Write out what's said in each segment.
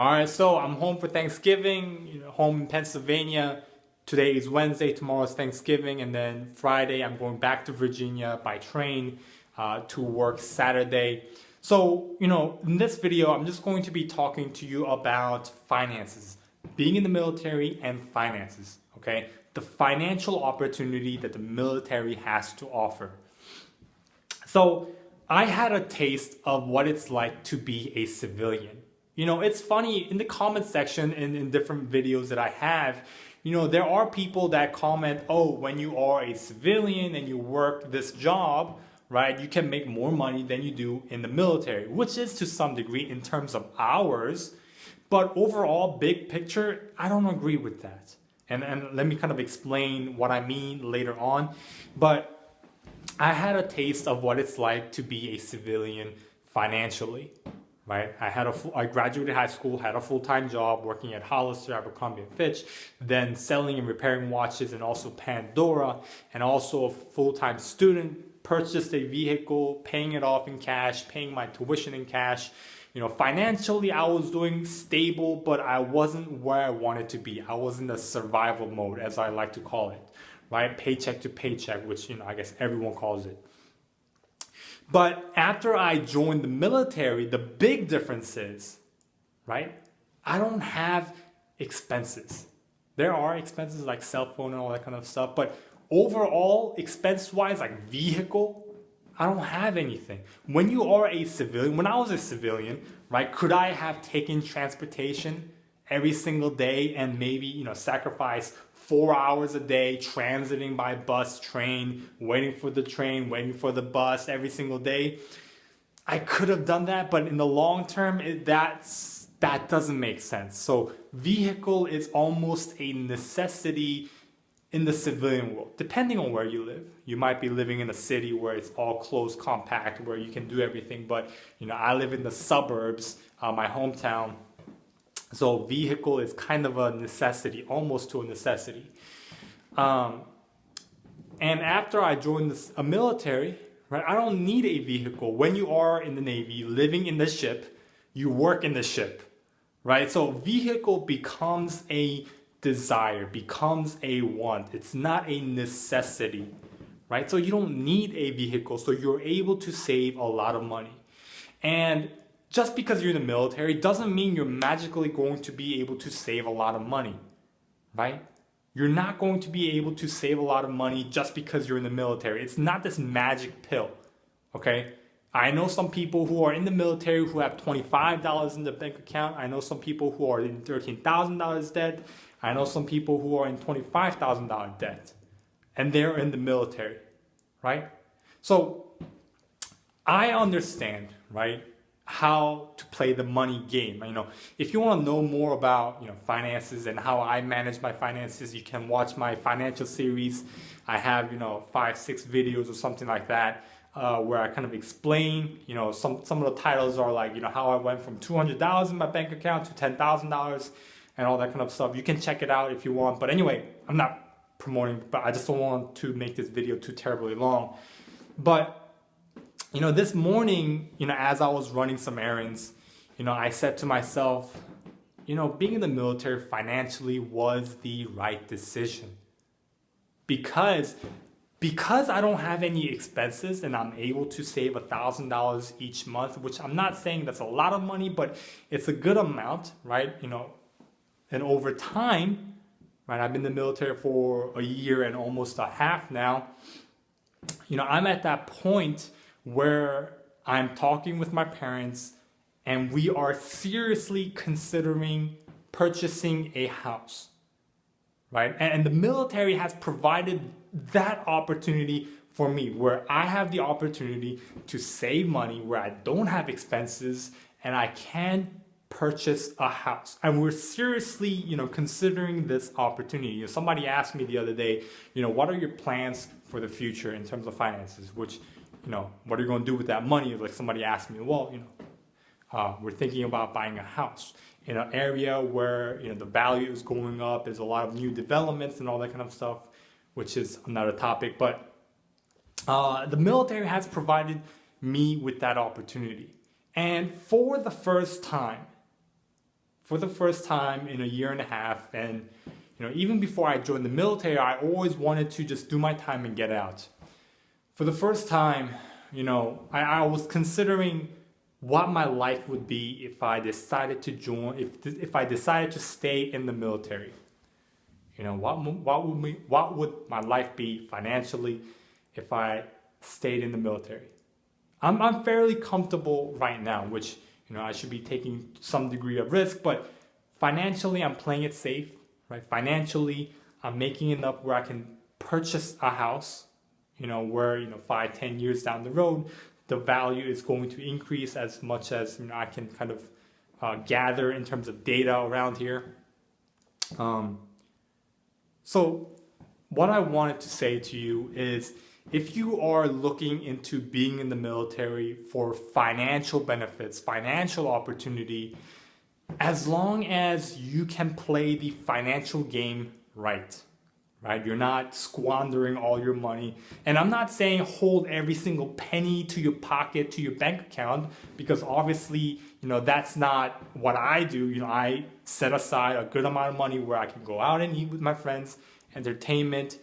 All right, so I'm home for Thanksgiving, home in Pennsylvania. Today is Wednesday, tomorrow's Thanksgiving, and then Friday I'm going back to Virginia by train to work Saturday. So, in this video, I'm just going to be talking to you about finances, being in the military and finances, okay? The financial opportunity that the military has to offer. So, I had a taste of what it's like to be a civilian. It's funny in the comment section and in different videos that I have, there are people that comment, oh, when you are a civilian and you work this job, right, you can make more money than you do in the military, which is to some degree in terms of hours. But overall, big picture, I don't agree with that. And let me kind of explain what I mean later on. But I had a taste of what it's like to be a civilian financially. Right? I graduated high school, had a full-time job working at Hollister, Abercrombie & Fitch, then selling and repairing watches and also Pandora, and also a full-time student, purchased a vehicle, paying it off in cash, paying my tuition in cash. Financially I was doing stable, but I wasn't where I wanted to be. I was in the survival mode, as I like to call it, right? Paycheck to paycheck, which, I guess everyone calls it. But after I joined the military, the big difference is, right? I don't have expenses. There are expenses like cell phone and all that kind of stuff, but overall, expense-wise, like vehicle, I don't have anything. When you are a civilian, when I was a civilian, right, could I have taken transportation every single day and maybe, sacrifice 4 hours a day transiting by bus, train, waiting for the train, waiting for the bus every single day? I could have done that, but in the long term, that doesn't make sense. So vehicle is almost a necessity in the civilian world, depending on where you live. You might be living in a city where it's all close, compact, where you can do everything. But, I live in the suburbs, my hometown. So vehicle is kind of a necessity, almost to a necessity. And after I joined a military, right, I don't need a vehicle. When you are in the Navy, living in the ship, you work in the ship, right? So vehicle becomes a desire, becomes a want. It's not a necessity, right? So you don't need a vehicle, so you're able to save a lot of money. And just because you're in the military doesn't mean you're magically going to be able to save a lot of money, right? You're not going to be able to save a lot of money just because you're in the military. It's not this magic pill, okay? I know some people who are in the military who have $25 in the bank account. I know some people who are in $13,000 debt. I know some people who are in $25,000 debt, and they're in the military, right? So I understand, right, how to play the money game. If you want to know more about finances and how I manage my finances, you can watch my financial series. I have 5-6 videos or something like that where I kind of explain. Some of the titles are like how I went from $200 in my bank account to $10,000 and all that kind of stuff. You can check it out if you want. But anyway, I'm not promoting, but I just don't want to make this video too terribly long. But this morning, as I was running some errands, I said to myself, being in the military financially was the right decision. Because I don't have any expenses and I'm able to save $1,000 each month, which I'm not saying that's a lot of money, but it's a good amount, right? And over time, right, I've been in the military for a year and almost a half now. I'm at that point where I'm talking with my parents and we are seriously considering purchasing a house, right? And the military has provided that opportunity for me, where I have the opportunity to save money, where I don't have expenses, and I can purchase a house. And we're seriously, considering this opportunity. Somebody asked me the other day, what are your plans for the future in terms of finances? Which, what are you going to do with that money? Like somebody asked me, well, we're thinking about buying a house in an area where, the value is going up. There's a lot of new developments and all that kind of stuff, which is another topic. But the military has provided me with that opportunity. And for the first time, for the first time in a year and a half. And even before I joined the military, I always wanted to just do my time and get out. For the first time, I was considering what my life would be if I decided to join, if I decided to stay in the military. What would my life be financially if I stayed in the military? I'm fairly comfortable right now, which I should be taking some degree of risk, but financially I'm playing it safe, right? Financially, I'm making enough where I can purchase a house, where 5-10 years down the road, the value is going to increase as much as I can kind of gather in terms of data around here. So what I wanted to say to you is, if you are looking into being in the military for financial benefits, financial opportunity, as long as you can play the financial game right? You're not squandering all your money. And I'm not saying hold every single penny to your pocket, to your bank account, because obviously, that's not what I do. I set aside a good amount of money where I can go out and eat with my friends, entertainment,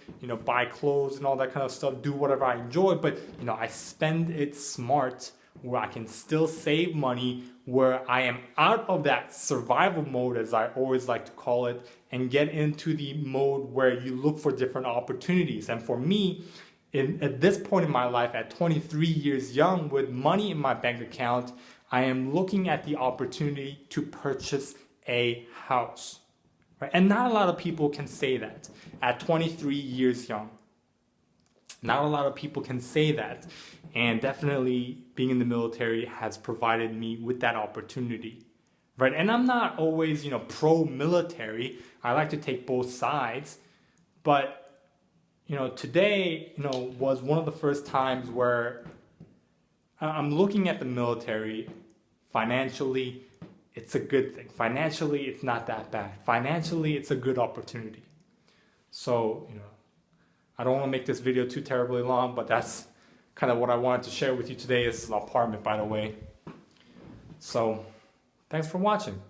buy clothes and all that kind of stuff, do whatever I enjoy, but I spend it smart where I can still save money, where I am out of that survival mode, as I always like to call it, and get into the mode where you look for different opportunities. And for me, at this point in my life, at 23 years young, with money in my bank account, I am looking at the opportunity to purchase a house. Right? And not a lot of people can say that at 23 years young. Not a lot of people can say that. And definitely being in the military has provided me with that opportunity. Right? And I'm not always, pro-military. I like to take both sides. But, today, was one of the first times where I'm looking at the military financially. It's a good thing. Financially, it's not that bad. Financially, it's a good opportunity. So, I don't want to make this video too terribly long, but that's kind of what I wanted to share with you today. This is an apartment, by the way. So, thanks for watching.